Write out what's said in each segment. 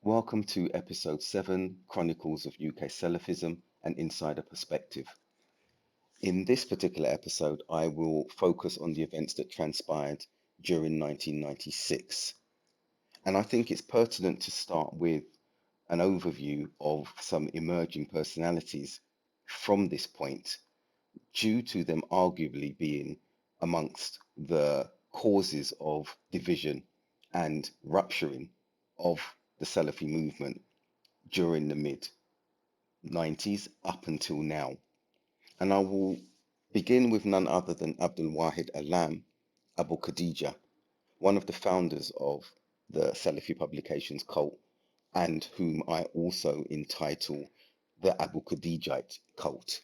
Welcome to episode 7, Chronicles of UK Salafism, an Insider Perspective. In this particular episode, I will focus on the events that transpired during 1996. And I think it's pertinent to start with an overview of some emerging personalities from this point, due to them arguably being amongst the causes of division and rupturing of the Salafi movement during the mid 90s up until now. And I will begin with none other than Abdul Wahid Alam Abu Khadija, one of the founders of the Salafi publications cult, and whom I also entitle the Abu Khadijite cult.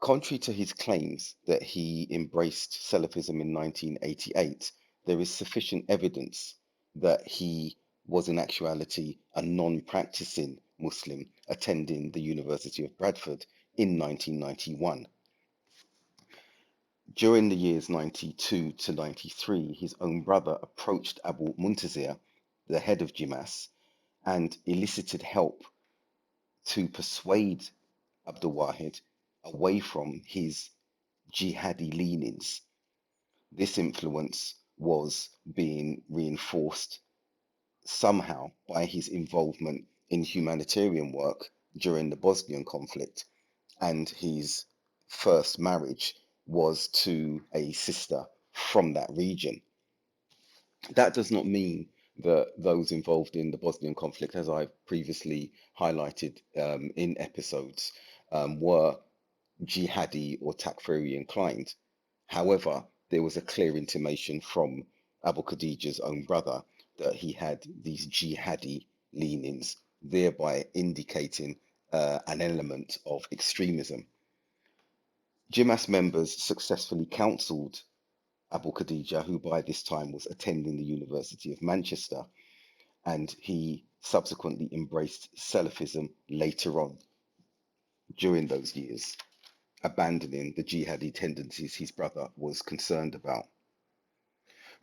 Contrary to his claims that he embraced Salafism in 1988, there is sufficient evidence that he was in actuality a non-practicing Muslim attending the University of Bradford in 1991. During the years 92 to 93, his own brother approached Abu Muntazir, the head of Jimas, and elicited help to persuade Abdul Wahid away from his jihadi leanings. This influence was being reinforced somehow by his involvement in humanitarian work during the Bosnian conflict, and his first marriage was to a sister from that region. That does not mean that those involved in the Bosnian conflict, as I've previously highlighted in episodes, were jihadi or takfiri inclined. However, there was a clear intimation from Abu Khadija's own brother that he had these jihadi leanings, thereby indicating an element of extremism. Jimas members successfully counselled Abu Khadija, who by this time was attending the University of Manchester, and he subsequently embraced Salafism later on during those years, abandoning the jihadi tendencies his brother was concerned about.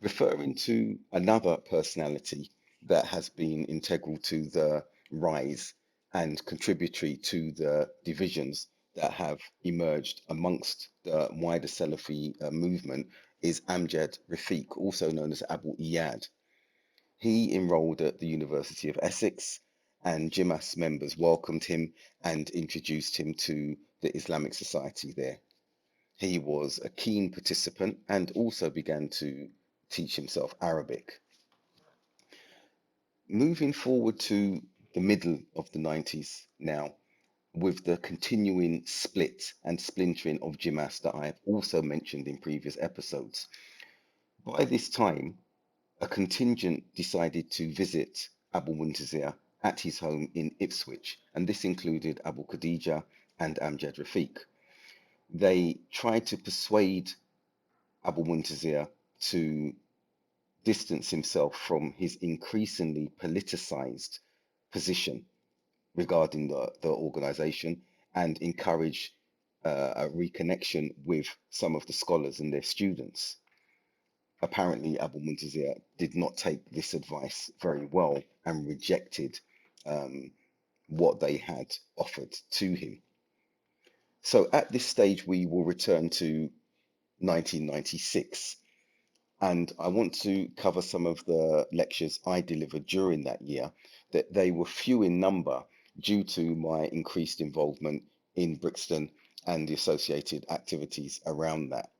Referring to another personality that has been integral to the rise and contributory to the divisions that have emerged amongst the wider Salafi movement is Amjad Rafiq, also known as Abu Iyad. He enrolled at the University of Essex, and Jimas members welcomed him and introduced him to the Islamic Society there. He was a keen participant and also began to teach himself Arabic. Moving forward to the middle of the 90s now, with the continuing split and splintering of Jimas that I have also mentioned in previous episodes. By this time, a contingent decided to visit Abu Muntazir at his home in Ipswich, and this included Abu Khadija and Amjad Rafiq. They tried to persuade Abu Muntazir to distance himself from his increasingly politicized position regarding the organization and encourage a reconnection with some of the scholars and their students. Apparently, Abu Muntazir did not take this advice very well and rejected um, what they had offered to him. So at this stage, we will return to 1996. And I want to cover some of the lectures I delivered during that year, that they were few in number due to my increased involvement in Brixton and the associated activities around that.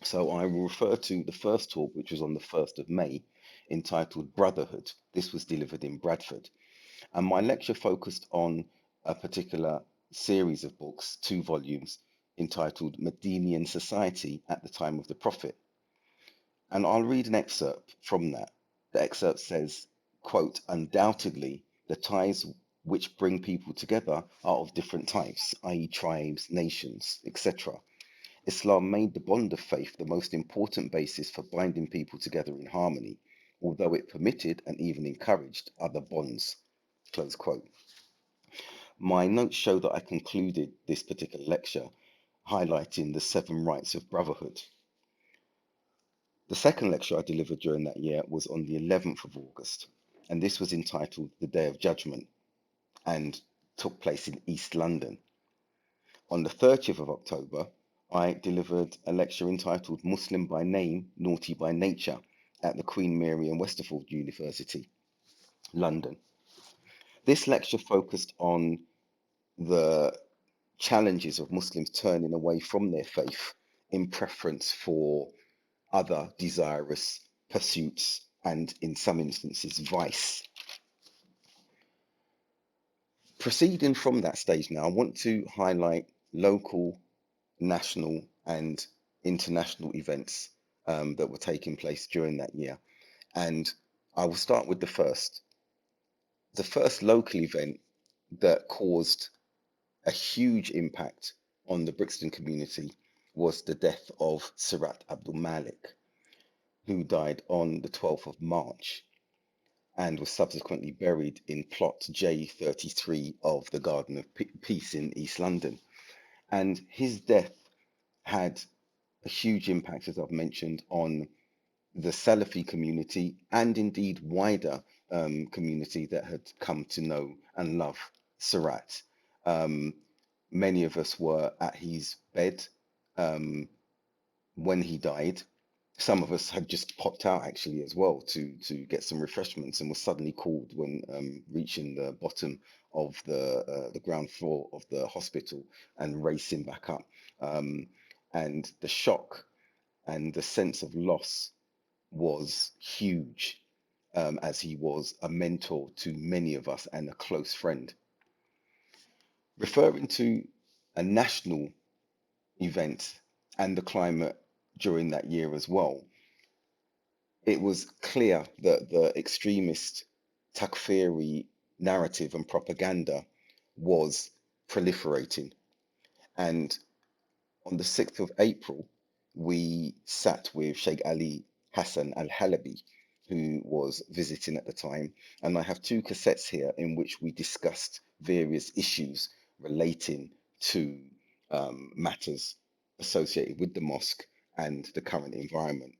So I will refer to the first talk, which was on the 1st of May, entitled Brotherhood. This was delivered in Bradford. And my lecture focused on a particular series of books, 2 volumes, entitled Medinian Society at the Time of the Prophet. And I'll read an excerpt from that. The excerpt says, quote, undoubtedly, the ties which bring people together are of different types, i.e. tribes, nations, etc. Islam made the bond of faith the most important basis for binding people together in harmony, although it permitted and even encouraged other bonds. Close quote. My notes show that I concluded this particular lecture highlighting the 7 rights of brotherhood. The second lecture I delivered during that year was on the 11th of August. and this was entitled The Day of Judgment and took place in East London. On the 30th of October, I delivered a lecture entitled Muslim by Name, Naughty by Nature at the Queen Mary and Westerfield University, London. This lecture focused on the challenges of Muslims turning away from their faith in preference for other desirous pursuits and, in some instances, vice. Proceeding from that stage now, I want to highlight local, national, and international events that were taking place during that year. And I will start with the first. The first local event that caused a huge impact on the Brixton community was the death of Surat Abdul Malik, who died on the 12th of March and was subsequently buried in plot J33 of the Garden of Peace in East London. And his death had a huge impact, as I've mentioned, on the Salafi community and indeed wider community that had come to know and love Surat. Many of us were at his bed when he died. Some of us had just popped out actually as well to get some refreshments and was suddenly called when reaching the bottom of the ground floor of the hospital and racing back up. And the shock and the sense of loss was huge, as he was a mentor to many of us and a close friend. Referring to a national event and the climate during that year as well, it was clear that the extremist Takfiri narrative and propaganda was proliferating. And on the 6th of April, we sat with Sheikh Ali Hassan Al Halabi, who was visiting at the time. And I have two cassettes here in which we discussed various issues relating to matters associated with the mosque and the current environment.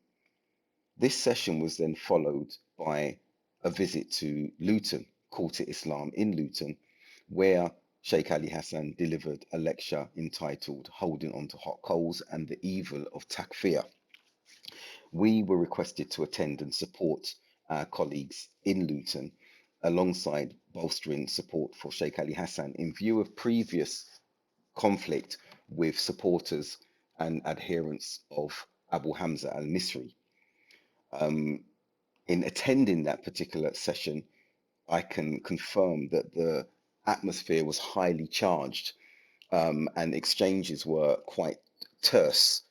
This session was then followed by a visit to Luton, Court-e-Islam in Luton, where Sheikh Ali Hassan delivered a lecture entitled Holding On to Hot Coals and the Evil of Takfir. We were requested to attend and support our colleagues in Luton alongside bolstering support for Sheikh Ali Hassan in view of previous conflict with supporters and adherents of Abu Hamza al-Misri. In attending that particular session, I can confirm that the atmosphere was highly charged and exchanges were quite terse.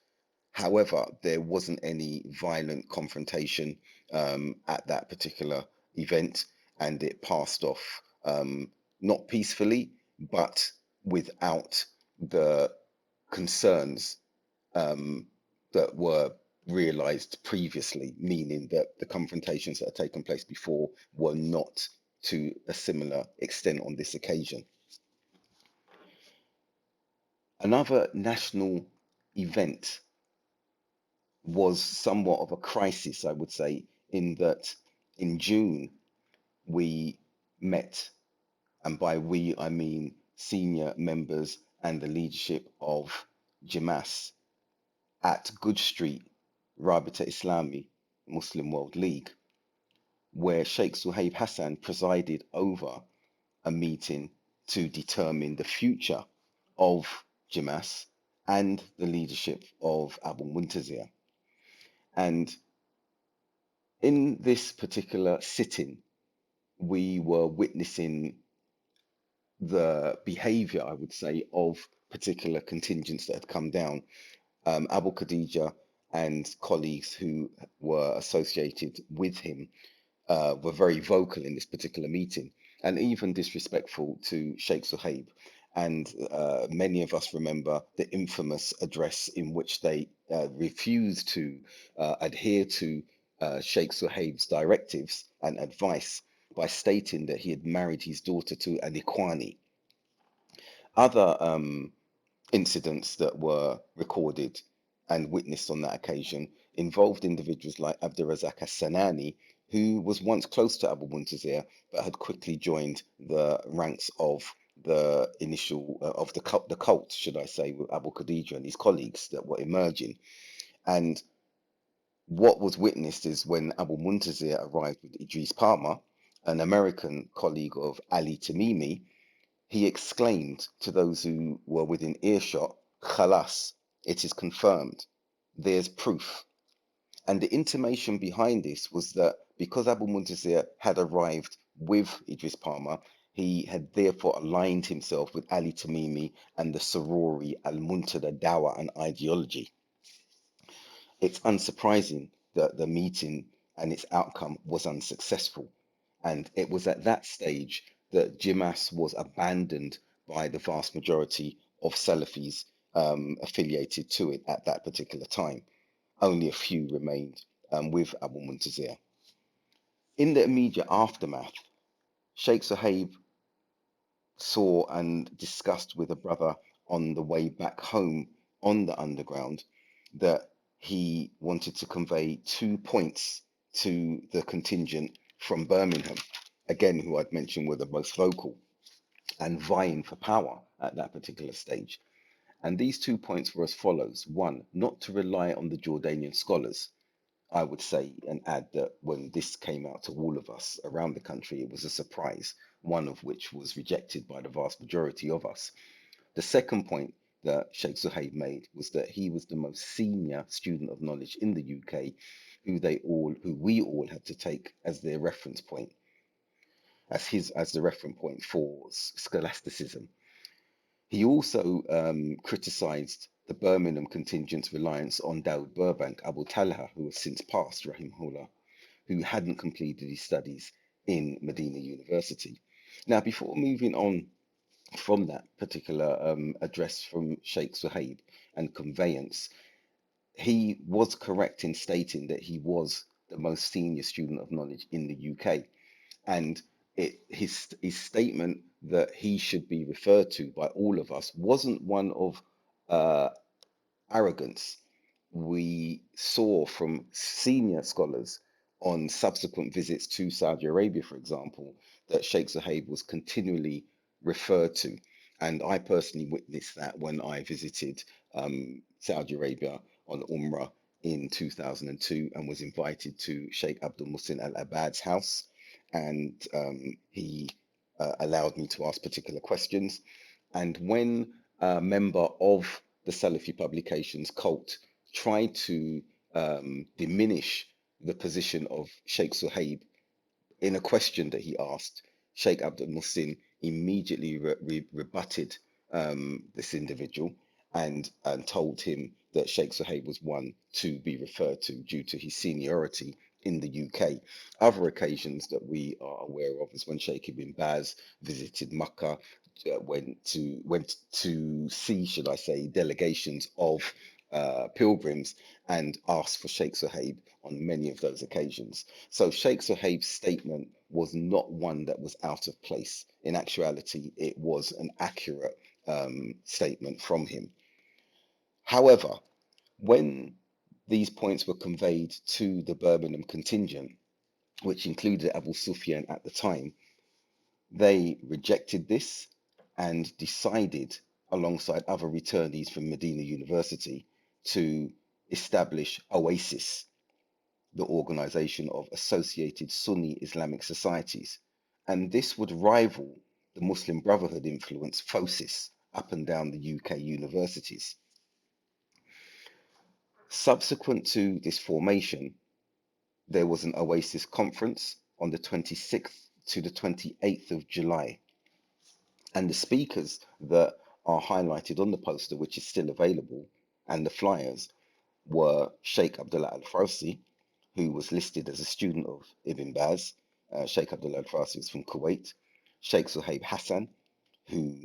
However, there wasn't any violent confrontation at that particular event, and it passed off not peacefully, but without the concerns that were realized previously, meaning that the confrontations that had taken place before were not to a similar extent on this occasion. Another national event was somewhat of a crisis, I would say, in that in June we met, and by we I mean senior members and the leadership of Jamas at Good Street, Rabita Islami Muslim World League, where Sheikh Suhaib Hassan presided over a meeting to determine the future of Jamas and the leadership of Abu Muntazir. And in this particular sitting, we were witnessing the behavior, I would say, of particular contingents that had come down. Abu Khadija and colleagues who were associated with him were very vocal in this particular meeting and even disrespectful to Sheikh Suhaib. And many of us remember the infamous address in which they refused to adhere to Sheikh Suhaib's directives and advice by stating that he had married his daughter to an Ikhwani. Other incidents that were recorded and witnessed on that occasion involved individuals like Abdurazak As-Sanani, who was once close to Abu Muntazir but had quickly joined the ranks of the initial the cult, should I say, with Abu Khadija and his colleagues that were emerging. And what was witnessed is when Abu Muntazir arrived with Idris Palmer, an American colleague of Ali Tamimi, he exclaimed to those who were within earshot, Khalas, it is confirmed. There's proof. And the intimation behind this was that because Abu Muntazir had arrived with Idris Palmer, he had therefore aligned himself with Ali Tamimi and the Sarori al-Muntada Dawa and ideology. It's unsurprising that the meeting and its outcome was unsuccessful. And it was at that stage that Jimas was abandoned by the vast majority of Salafis affiliated to it at that particular time. Only a few remained with Abu Muntazir. In the immediate aftermath, Sheikh Suhaib saw and discussed with a brother on the way back home on the underground that he wanted to convey 2 points to the contingent from Birmingham, again, who I'd mentioned were the most vocal and vying for power at that particular stage. And these 2 points were as follows. One, not to rely on the Jordanian scholars. I would say and add that when this came out to all of us around the country, it was a surprise, one of which was rejected by the vast majority of us. The second point that Sheikh Suhaib made was that he was the most senior student of knowledge in the UK, who we all had to take as their reference point, as the reference point for scholasticism. He also criticised the Birmingham contingent's reliance on Dawood Burbank, Abu Talha, who has since passed, rahimahullah, who hadn't completed his studies in Medina University. Now, before moving on from that particular address from Sheikh Suhaib and conveyance, he was correct in stating that he was the most senior student of knowledge in the UK. And his statement that he should be referred to by all of us wasn't one of uh, arrogance. We saw from senior scholars on subsequent visits to Saudi Arabia, for example, that Sheikh Suhaib was continually referred to. And I personally witnessed that when I visited Saudi Arabia on Umrah in 2002 and was invited to Sheikh Abdul Muhsin Al Abad's house. And he allowed me to ask particular questions. And when a member of the Salafi publications cult tried to diminish the position of Sheikh Suhaib in a question that he asked, Sheikh Abdul Muhsin immediately rebutted this individual and told him that Sheikh Suhaib was one to be referred to due to his seniority in the UK. Other occasions that we are aware of is when Sheikh Ibn Baz visited Makkah, went to see, should I say, delegations of pilgrims and asked for Sheikh Suhaib on many of those occasions. So Sheikh Suhaib's statement was not one that was out of place. In actuality, it was an accurate statement from him. However, when these points were conveyed to the Birmingham contingent, which included Abu Sufyan at the time, they rejected this and decided, alongside other returnees from Medina University, to establish OASIS, the Organization of Associated Sunni Islamic Societies. And this would rival the Muslim Brotherhood influence FOSIS up and down the UK universities. Subsequent to this formation, there was an OASIS conference on the 26th to the 28th of July. And the speakers that are highlighted on the poster, which is still available, and the flyers were Sheikh Abdullah Al Farsi, who was listed as a student of Ibn Baz. Sheikh Abdullah Al Farsi was from Kuwait. Sheikh Suhaib Hassan, who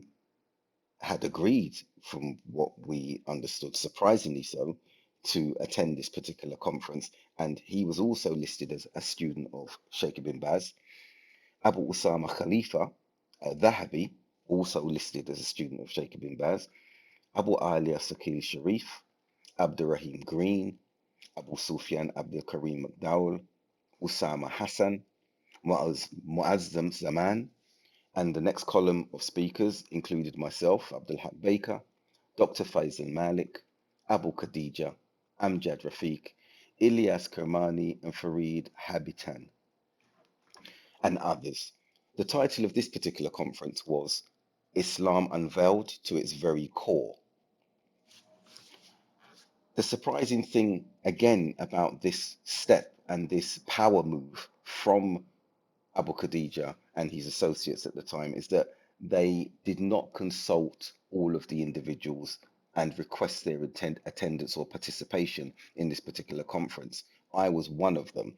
had agreed, from what we understood, surprisingly so, to attend this particular conference. And he was also listed as a student of Sheikh Ibn Baz. Abu Usama Khalifa Dhahabi, also listed as a student of Sheikh Ibn Baz. Abu Alia Sakil Sharif, Abdurrahim Green, Abu Sufyan Abdul Karim McDowell, Usama Hassan, Muazzam Zaman, and the next column of speakers included myself, Abdul Haq Baker, Dr. Faisal Malik, Abu Khadija, Amjad Rafiq, Ilyas Kermani, and Farid Habitan, and others. The title of this particular conference was Islam Unveiled to its Very Core. The surprising thing, again, about this step and this power move from Abu Khadija and his associates at the time is that they did not consult all of the individuals and request their attendance or participation in this particular conference. I was one of them.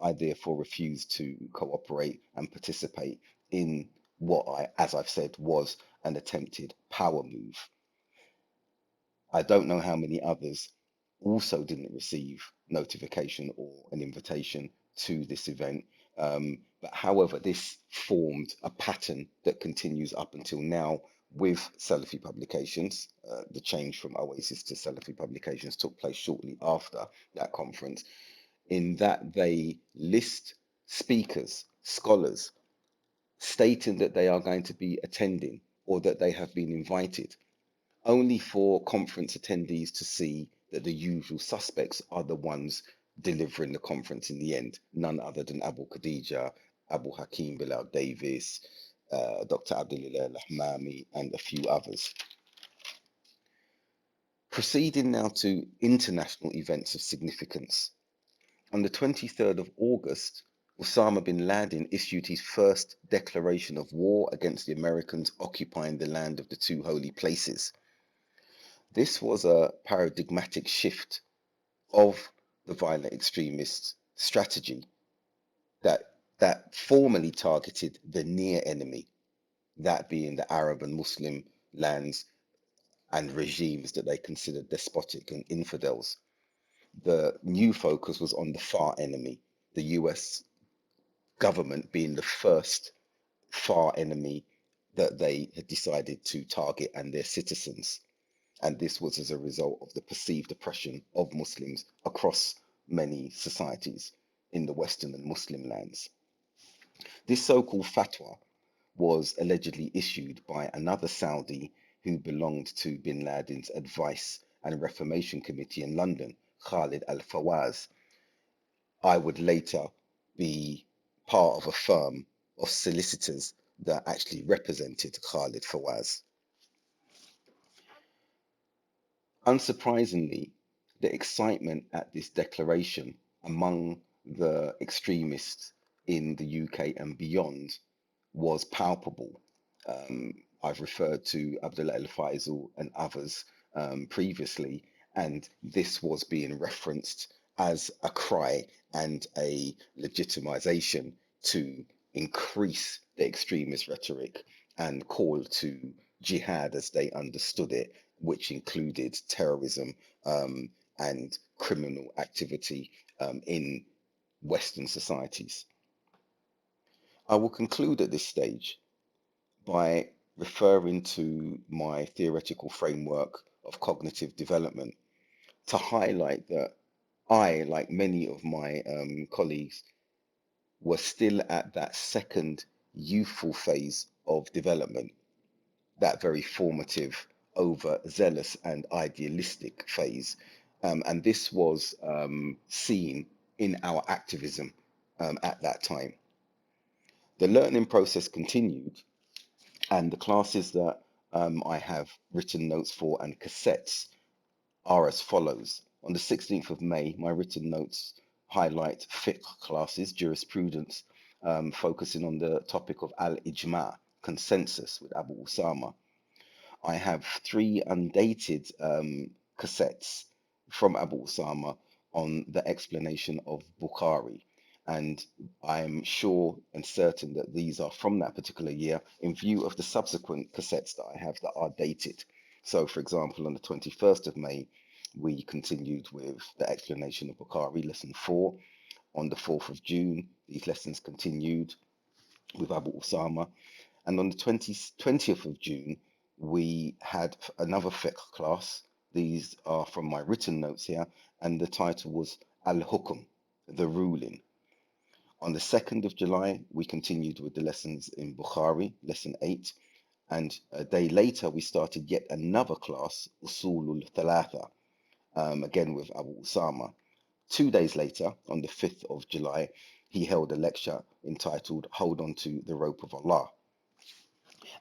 I therefore refused to cooperate and participate in what as I've said, was an attempted power move. I don't know how many others also didn't receive notification or an invitation to this event. But however, this formed a pattern that continues up until now with Salafi publications. The change from Oasis to Salafi publications took place shortly after that conference, in that they list speakers, scholars, stating that they are going to be attending or that they have been invited, only for conference attendees to see that the usual suspects are the ones delivering the conference in the end, none other than Abu Khadija, Abu Hakim Bilal Davis, Dr. Abdullah Lahmami, and a few others. Proceeding now to international events of significance. On the 23rd of August, Osama bin Laden issued his first declaration of war against the Americans occupying the land of the two holy places. This was a paradigmatic shift of the violent extremist strategy that formally targeted the near enemy, that being the Arab and Muslim lands and regimes that they considered despotic and infidels. The new focus was on the far enemy, the US government being the first far enemy that they had decided to target, and their citizens. And this was as a result of the perceived oppression of Muslims across many societies in the Western and Muslim lands. This so-called fatwa was allegedly issued by another Saudi who belonged to bin Laden's Advice and Reformation Committee in London, Khalid al-Fawaz. I would later be part of a firm of solicitors that actually represented Khalid Fawaz. Unsurprisingly, the excitement at this declaration among the extremists in the UK and beyond was palpable. I've referred to Abdullah El Faisal and others previously, and this was being referenced as a cry and a legitimization to increase the extremist rhetoric and call to jihad as they understood it, which included terrorism and criminal activity in Western societies. I will conclude at this stage by referring to my theoretical framework of cognitive development to highlight that I, like many of my colleagues, were still at that second youthful phase of development, that very formative, overzealous, and idealistic phase. And this was seen in our activism at that time. The learning process continued, and the classes that I have written notes for and cassettes are as follows. On the 16th of May, my written notes highlight fiqh classes, jurisprudence, focusing on the topic of al-ijma, consensus, with Abu Usama. I have three undated cassettes from Abu Usama on the explanation of Bukhari. And I'm sure and certain that these are from that particular year in view of the subsequent cassettes that I have that are dated. So, for example, on the 21st of May, we continued with the explanation of Bukhari, lesson 4. On the 4th of June, these lessons continued with Abu Usama. And on the 20th of June, we had another fiqh class. These are from my written notes here, and the title was Al-Hukm, the ruling. On the 2nd of July, we continued with the lessons in Bukhari, lesson 8. And a day later, we started yet another class, Usulul Thalatha, again with Abu Usama. 2 days later, on the 5th of July, he held a lecture entitled Hold On to the Rope of Allah.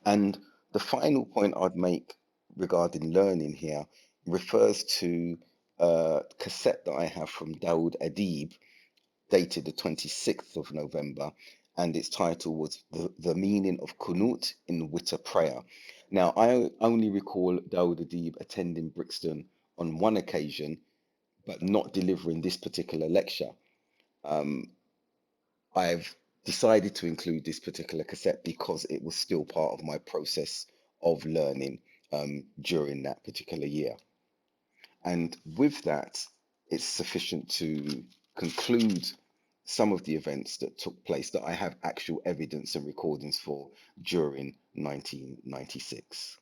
And the final point I'd make regarding learning here refers to a cassette that I have from Dawood Adib, dated the 26th of November, and its title was The Meaning of Kunut in Witter Prayer. Now, I only recall Dawood Adib attending Brixton on one occasion, but not delivering this particular lecture. I've decided to include this particular cassette because it was still part of my process of learning during that particular year. And with that, it's sufficient to conclude some of the events that took place that I have actual evidence and recordings for during 1996.